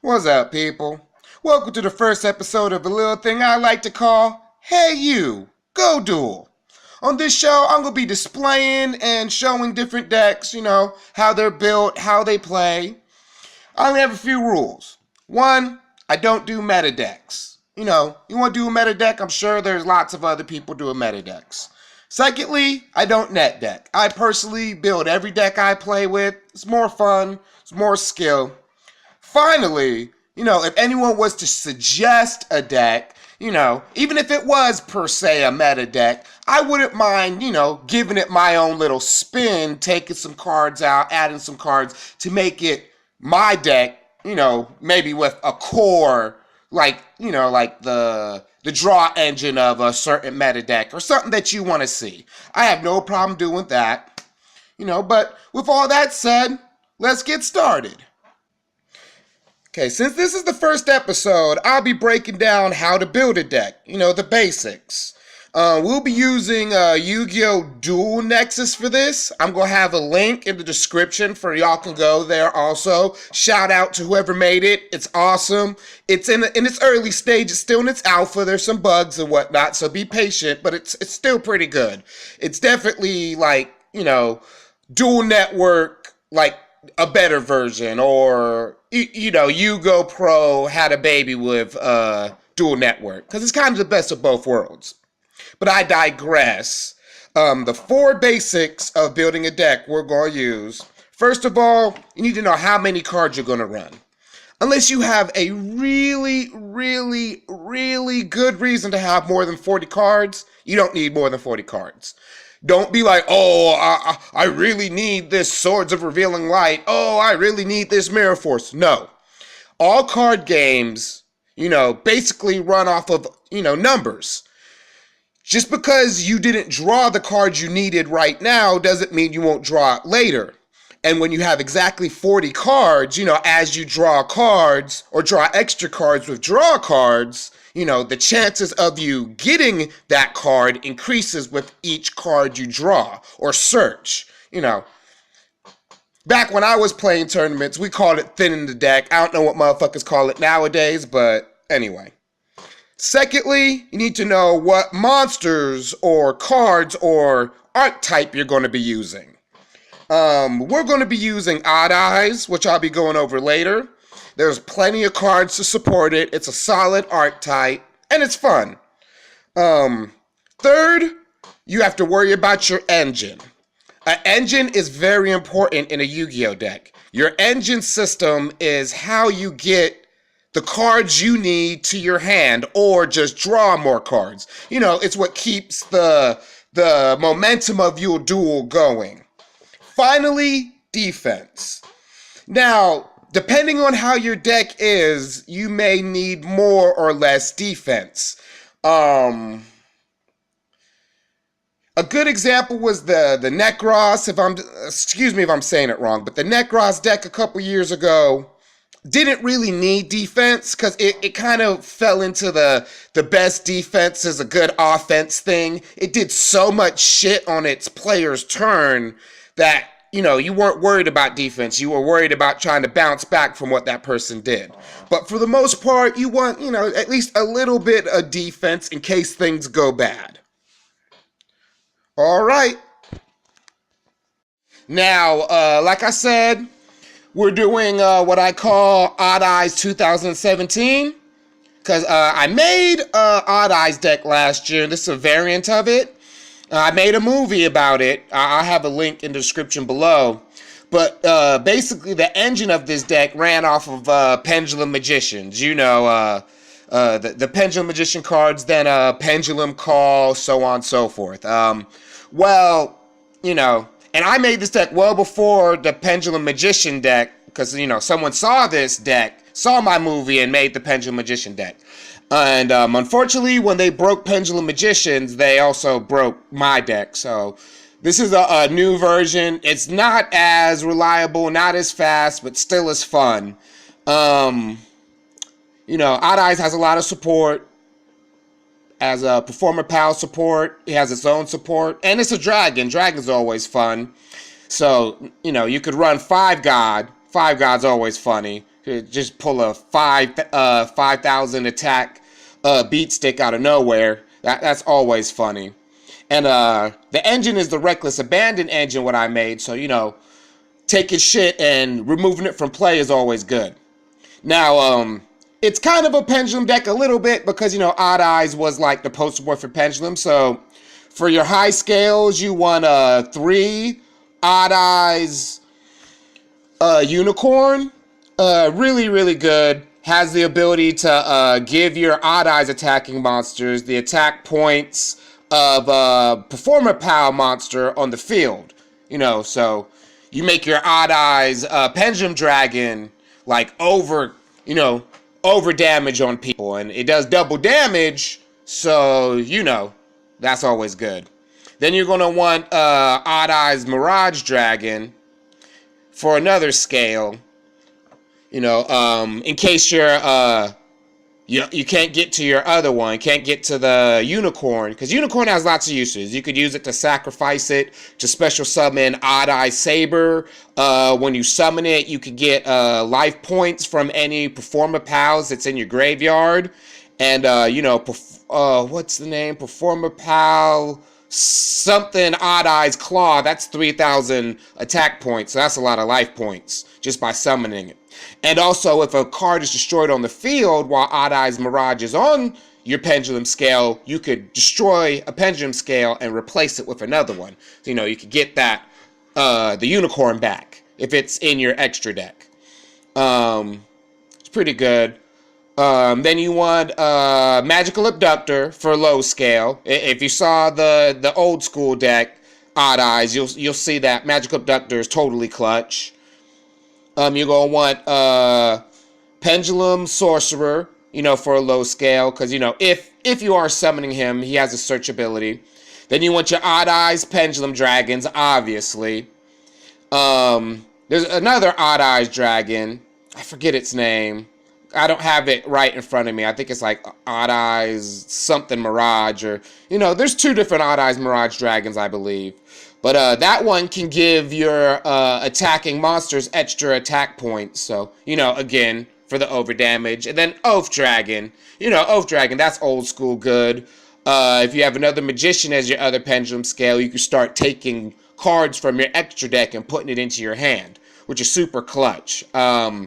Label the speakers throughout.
Speaker 1: What's up, people? Welcome to the first episode of a little thing I like to call Hey You, Go Duel. On this show, I'm going to be displaying and showing different decks, how they're built, how they play. I only have a few rules. One, I don't do meta decks. You want to do a meta deck? I'm sure there's lots of other people doing meta decks. Secondly, I don't net deck. I personally build every deck I play with. It's more fun, it's more skill. Finally, if anyone was to suggest a deck, even if it was per se a meta deck, I wouldn't mind, giving it my own little spin, taking some cards out, adding some cards to make it my deck, maybe with a core, like the draw engine of a certain meta deck or something that you want to see. I have no problem doing that, but with all that said, let's get started. Okay, since this is the first episode, I'll be breaking down how to build a deck, the basics. We'll be using Yu-Gi-Oh! Duel Nexus for this. I'm going to have a link in the description for y'all can go there also. Shout out to whoever made it. It's awesome. It's in its early stage. It's still in its alpha. There's some bugs and whatnot, so be patient, but it's still pretty good. It's definitely like, Dual Network, like a better version, or Yu-Go Pro had a baby with Dual Network, because it's kind of the best of both worlds. But I digress. The four basics of building a deck we're going to use. First of all, you need to know how many cards you're going to run. Unless you have a really, really, really good reason to have more than 40 cards, you don't need more than 40 cards. Don't be like, I really need this Swords of Revealing Light. Oh, I really need this Mirror Force. No. All card games, basically run off of, numbers. Just because you didn't draw the cards you needed right now doesn't mean you won't draw it later. And when you have exactly 40 cards, as you draw cards or draw extra cards with draw cards, the chances of you getting that card increases with each card you draw or search. Back when I was playing tournaments, we called it thinning the deck. I don't know what motherfuckers call it nowadays, but anyway. Secondly, you need to know what monsters or cards or archetype you're going to be using. We're going to be using Oddeyes, which I'll be going over later. There's plenty of cards to support it. It's a solid archetype, and it's fun. Third, you have to worry about your engine. An engine is very important in a Yu-Gi-Oh deck. Your engine system is how you get the cards you need to your hand, or just draw more cards. It's what keeps the momentum of your duel going. Finally, defense. Now, depending on how your deck is, you may need more or less defense. A good example was the Necros, excuse me if I'm saying it wrong, but the Necros deck a couple years ago didn't really need defense, because it kind of fell into the best defense is a good offense thing. It did so much shit on its player's turn that, you weren't worried about defense. You were worried about trying to bounce back from what that person did. But for the most part, you want, at least a little bit of defense in case things go bad. All right. Now, like I said, we're doing what I call Oddeyes 2017, because I made Oddeyes deck last year. This is a variant of it. I made a movie about it. I'll have a link in the description below. But basically, the engine of this deck ran off of Pendulum Magicians. The Pendulum Magician cards, then Pendulum Call, so on and so forth. And I made this deck well before the Pendulum Magician deck, because, someone saw this deck, saw my movie, and made the Pendulum Magician deck. And unfortunately, when they broke Pendulum Magicians, they also broke my deck. So this is a new version. It's not as reliable, not as fast, but still as fun. Oddeyes has a lot of support. As a Performer Pal support, it has its own support. And it's a dragon. Dragon's always fun. So, you could run 5 God. 5 God's always funny. Just pull a 5,000 attack beat stick out of nowhere. That's always funny. And the engine is the Reckless Abandon engine what I made, so taking shit and removing it from play is always good. Now, it's kind of a pendulum deck a little bit because, Oddeyes was like the poster boy for pendulum. So for your high scales, you want 3 Oddeyes unicorn. Really, really good. Has the ability to give your Oddeyes attacking monsters the attack points of a Performer Pal monster on the field. So you make your Oddeyes Pendulum Dragon like over damage on people, and it does double damage, so that's always good. Then you're gonna want Oddeyes Mirage Dragon for another scale, in case you can't get to your other one, can't get to the unicorn, because unicorn has lots of uses. You could use it to sacrifice it to special summon Oddeye Saber. When you summon it, you could get life points from any Performer Pals that's in your graveyard. And, what's the name? Performer Pal something Oddeyes Claw. That's 3,000 attack points. So that's a lot of life points just by summoning it. And also, if a card is destroyed on the field while Oddeyes Mirage is on your pendulum scale, you could destroy a pendulum scale and replace it with another one. So, you could get that, the unicorn back if it's in your extra deck. It's pretty good. Then you want Magical Abductor for low scale. If you saw the old school deck, Oddeyes, you'll see that Magical Abductor is totally clutch. You're going to want Pendulum Sorcerer, for a low scale. Because, if you are summoning him, he has a search ability. Then you want your Oddeyes Pendulum Dragons, obviously. There's another Oddeyes Dragon. I forget its name. I don't have it right in front of me. I think it's like Oddeyes something Mirage. Or, there's 2 different Oddeyes Mirage Dragons, I believe. But that one can give your attacking monsters extra attack points. So, again, for the overdamage. And then Oath Dragon. Oath Dragon, that's old school good. If you have another Magician as your other pendulum scale, you can start taking cards from your extra deck and putting it into your hand, which is super clutch. I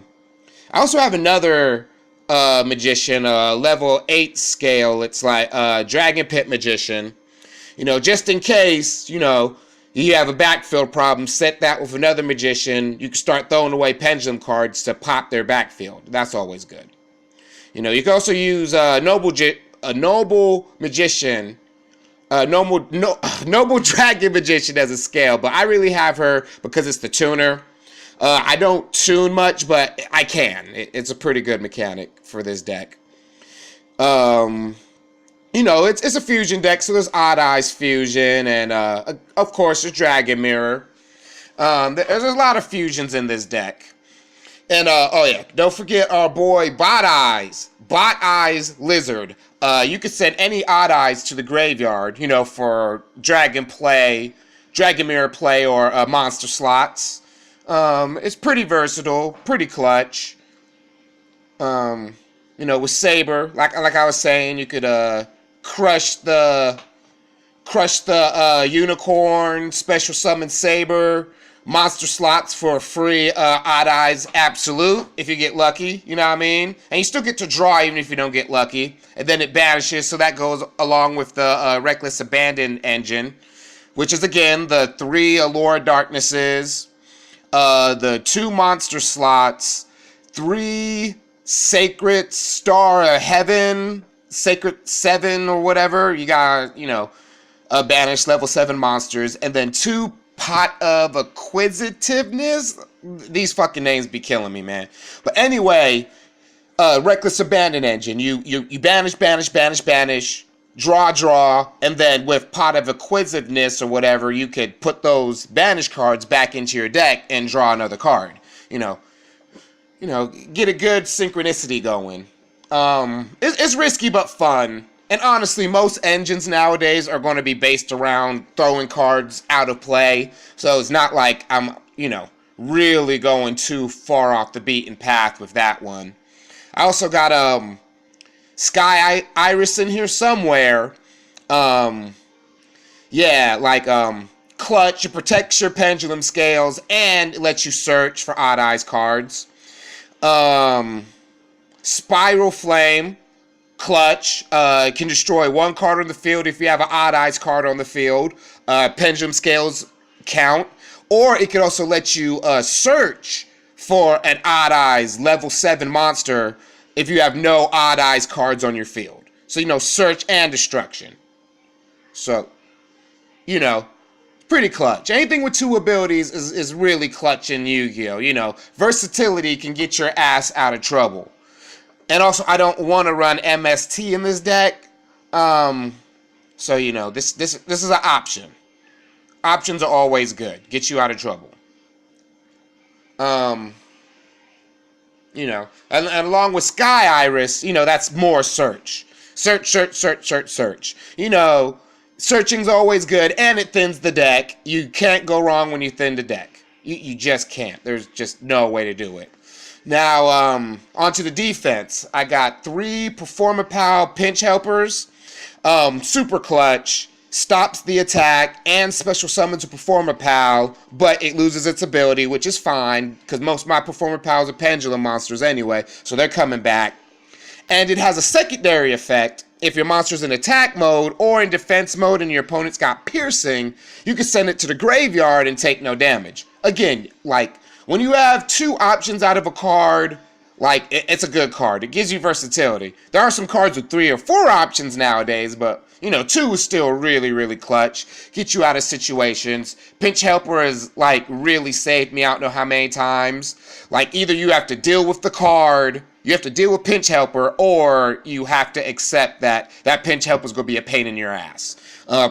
Speaker 1: also have another Magician, level 8 scale. It's like Dragon Pit Magician. Just in case, you have a backfield problem, set that with another Magician. You can start throwing away pendulum cards to pop their backfield. That's always good. You can also use Noble Magician, Noble Dragon Magician as a scale, but I really have her because it's the tuner. I don't tune much, but I can. It's a pretty good mechanic for this deck. It's a fusion deck, so there's Oddeyes Fusion, and of course there's Dragon Mirror. There's a lot of fusions in this deck. And don't forget our boy Oddeyes Lizard. You could send any Oddeyes to the graveyard, for Dragon Mirror play, or monster slots. It's pretty versatile, pretty clutch. With Saber, like I was saying, you could crush the unicorn, special summon Saber, monster slots for a free Oddeyes Absolute if you get lucky, you know what I mean? And you still get to draw even if you don't get lucky. And then it banishes, so that goes along with the Reckless Abandon engine, which is again the 3 Allure Darknesses, the 2 monster slots, 3 Sacred Star of Heaven, Sacred 7 or whatever. You got, banish level 7 monsters, and then 2 Pot of Acquisitiveness. These fucking names be killing me, man. But anyway, Reckless Abandon engine. You banish, draw, and then with Pot of Acquisitiveness or whatever, you could put those banish cards back into your deck and draw another card. Get a good synchronicity going. It's risky but fun. And honestly, most engines nowadays are going to be based around throwing cards out of play. So it's not like I'm, really going too far off the beaten path with that one. I also got Sky Iris in here somewhere. Yeah, like Clutch. It protects your pendulum scales and it lets you search for Oddeyes cards. Spiral Flame. Clutch can destroy one card on the field if you have an Oddeyes card on the field. Pendulum scales count. Or it can also let you search for an Oddeyes level 7 monster if you have no Oddeyes cards on your field. So, search and destruction. So, pretty clutch. Anything with 2 abilities is really clutch in Yu-Gi-Oh! Versatility can get your ass out of trouble. And also, I don't want to run MST in this deck. So, this is an option. Options are always good. Get you out of trouble. And along with Sky Iris, that's more search. Search. Searching's always good, and it thins the deck. You can't go wrong when you thin the deck. You just can't. There's just no way to do it. Now, onto the defense. I got 3 Performapal Pinch Helpers. Super clutch. Stops the attack and special summons a Performapal, but it loses its ability, which is fine, because most of my Performapals are pendulum monsters anyway, so they're coming back. And it has a secondary effect. If your monster's in attack mode or in defense mode and your opponent's got piercing, you can send it to the graveyard and take no damage. Again, when you have 2 options out of a card, it's a good card. It gives you versatility. There are some cards with 3 or 4 options nowadays, but 2 is still really, really clutch. Get you out of situations. Pinch Helper has, really saved me out know how many times. Either you have to deal with the card, you have to deal with Pinch Helper, or you have to accept that Pinch Helper is going to be a pain in your ass.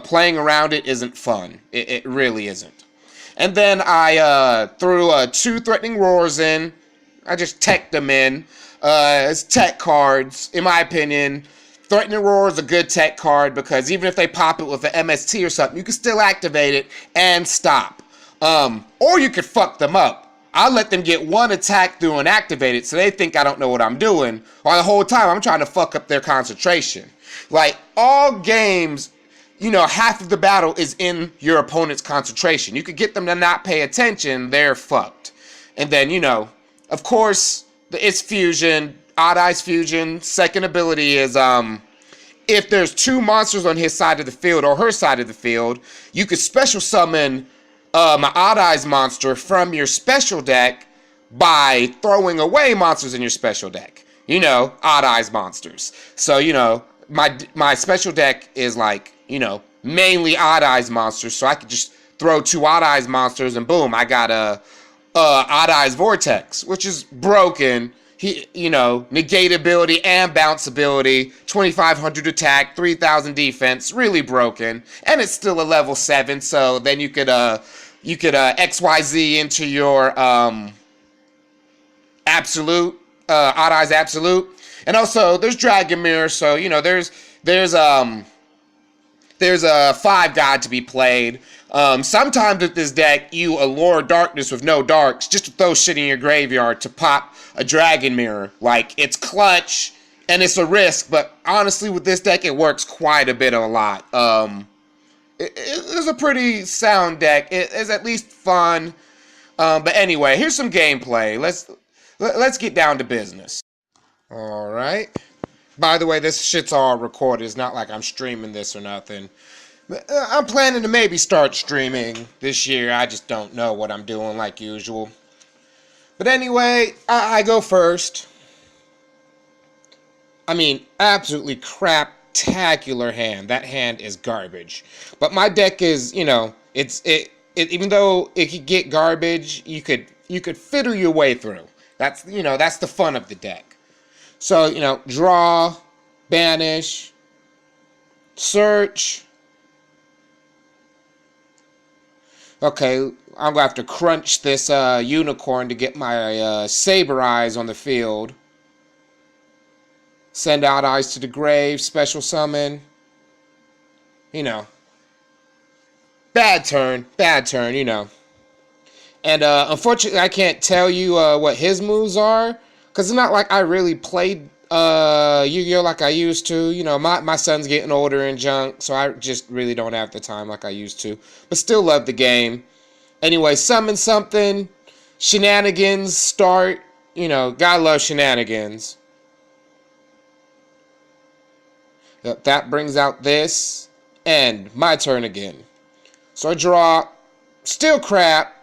Speaker 1: Playing around it isn't fun. It really isn't. And then I threw 2 Threatening Roars in. I just teched them in. It's tech cards, in my opinion. Threatening Roar is a good tech card because even if they pop it with an MST or something, you can still activate it and stop. Or you could fuck them up. I'll let them get 1 attack through and activate it so they think I don't know what I'm doing, while the whole time I'm trying to fuck up their concentration. All games, half of the battle is in your opponent's concentration. You could get them to not pay attention, they're fucked. And then, of course, it's fusion, Oddeyes fusion. Second ability is if there's 2 monsters on his side of the field or her side of the field, you could special summon an Oddeyes monster from your special deck by throwing away monsters in your special deck. Oddeyes monsters. So, my special deck is mainly Oddeyes monsters, so I could just throw 2 Oddeyes monsters and boom, I got a Oddeyes Vortex, which is broken. Negate ability and bounce ability, 2,500 attack, 3,000 defense, really broken, and it's still a level 7. So then you could XYZ into your absolute Oddeyes absolute, and also there's Dragon Mirror. So there's a 5 god to be played. Sometimes with this deck, you allure darkness with no darks just to throw shit in your graveyard to pop a Dragon Mirror. It's clutch and it's a risk, but honestly with this deck it works quite a bit a lot. It's a pretty sound deck. It is at least fun. But anyway, here's some gameplay. Let's get down to business. Alright. By the way, this shit's all recorded. It's not like I'm streaming this or nothing. I'm planning to maybe start streaming this year. I just don't know what I'm doing like usual. But anyway, I go first. I mean, absolutely craptacular hand. That hand is garbage. But my deck is, even though it could get garbage, you could fiddle your way through. That's the fun of the deck. So, draw, banish, search. Okay, I'm gonna have to crunch this unicorn to get my Saber Eyes on the field. Send Oddeyes to the grave, special summon. Bad turn, And unfortunately, I can't tell you what his moves are, because it's not like I really played Yu-Gi-Oh! Like I used to. You know, my son's getting older and junk, so I just really don't have the time like I used to. But still love the game. Anyway, summon something. Shenanigans start. You know, gotta love shenanigans. Yep, that brings out this. And my turn again. So I draw. Still crap.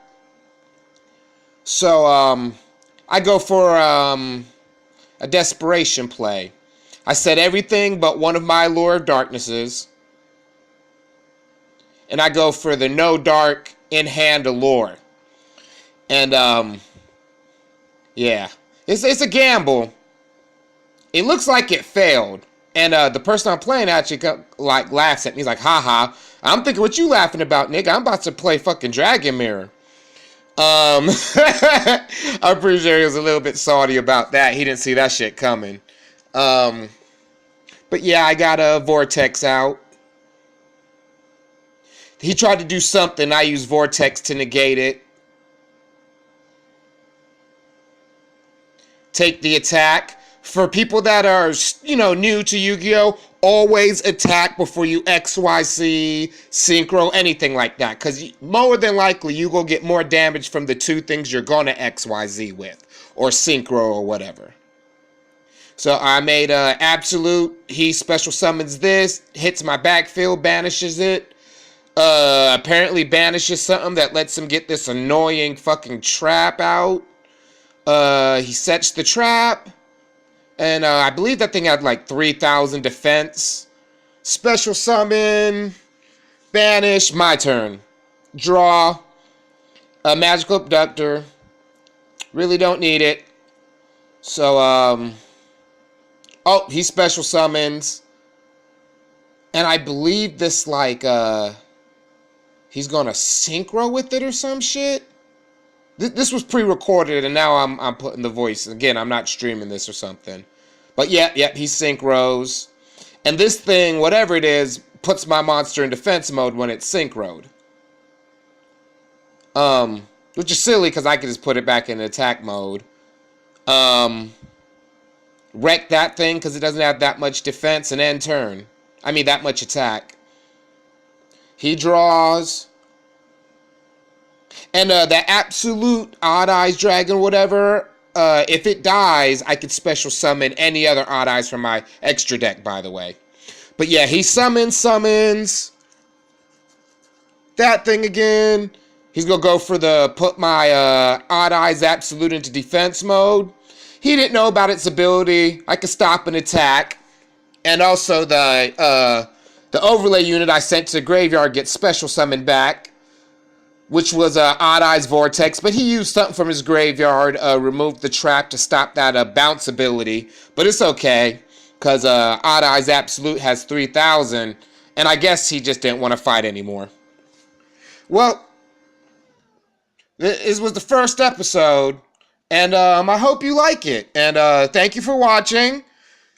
Speaker 1: So, I go for a desperation play. I said everything but one of my Lure of Darknesses. And I go for the no dark in hand allure. And, yeah. It's a gamble. It looks like it failed. And the person I'm playing actually like laughs at me. He's like, haha. I'm thinking, what you laughing about, nigga? I'm about to play fucking Dragon Mirror. I'm pretty sure he was a little bit salty about that. He didn't see that shit coming. But yeah, I got a Vortex out. He tried to do something. I used Vortex to negate it. Take the attack. For people that are, you know, new to Yu-Gi-Oh!, always attack before you XYZ, synchro, anything like that. Because more than likely, you will get more damage from the two things you're going to XYZ with. Or synchro or whatever. So I made Absolute. He special summons this. Hits my backfield, banishes it. Apparently banishes something that lets him get this annoying fucking trap out. He sets the trap. And I believe that thing had like 3,000 defense. Special summon. Banish. My turn. Draw. A magical abductor. Really don't need it. So, oh, he special summons. And I believe this like, he's gonna synchro with it or some shit. This was pre-recorded, and now I'm putting the voice. Again, I'm not streaming this or something. But yeah, he synchros. And this thing, whatever it is, puts my monster in defense mode when it's synchroed. Which is silly, because I could just put it back in attack mode. Wreck that thing, because it doesn't have that much defense, and end turn. I mean, that much attack. He draws. And that Absolute Oddeyes Dragon, whatever, if it dies, I could special summon any other Oddeyes from my extra deck, by the way. But yeah, he summons that thing again. He's going to go for the put my Oddeyes Absolute into defense mode. He didn't know about its ability. I could stop an attack. And also the overlay unit I sent to the graveyard gets special summoned back, which was Oddeyes Vortex, but he used something from his graveyard, removed the trap to stop that bounce ability. But it's okay, because Oddeyes Absolute has 3,000, and I guess he just didn't want to fight anymore. Well, this was the first episode, and I hope you like it. And thank you for watching.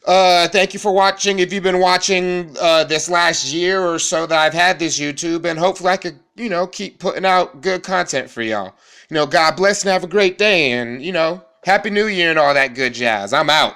Speaker 1: Thank you for watching. If you've been watching this last year or so that I've had this YouTube, and hopefully I could, you know, keep putting out good content for y'all. You know, God bless and have a great day, and, you know, Happy New Year and all that good jazz. I'm out.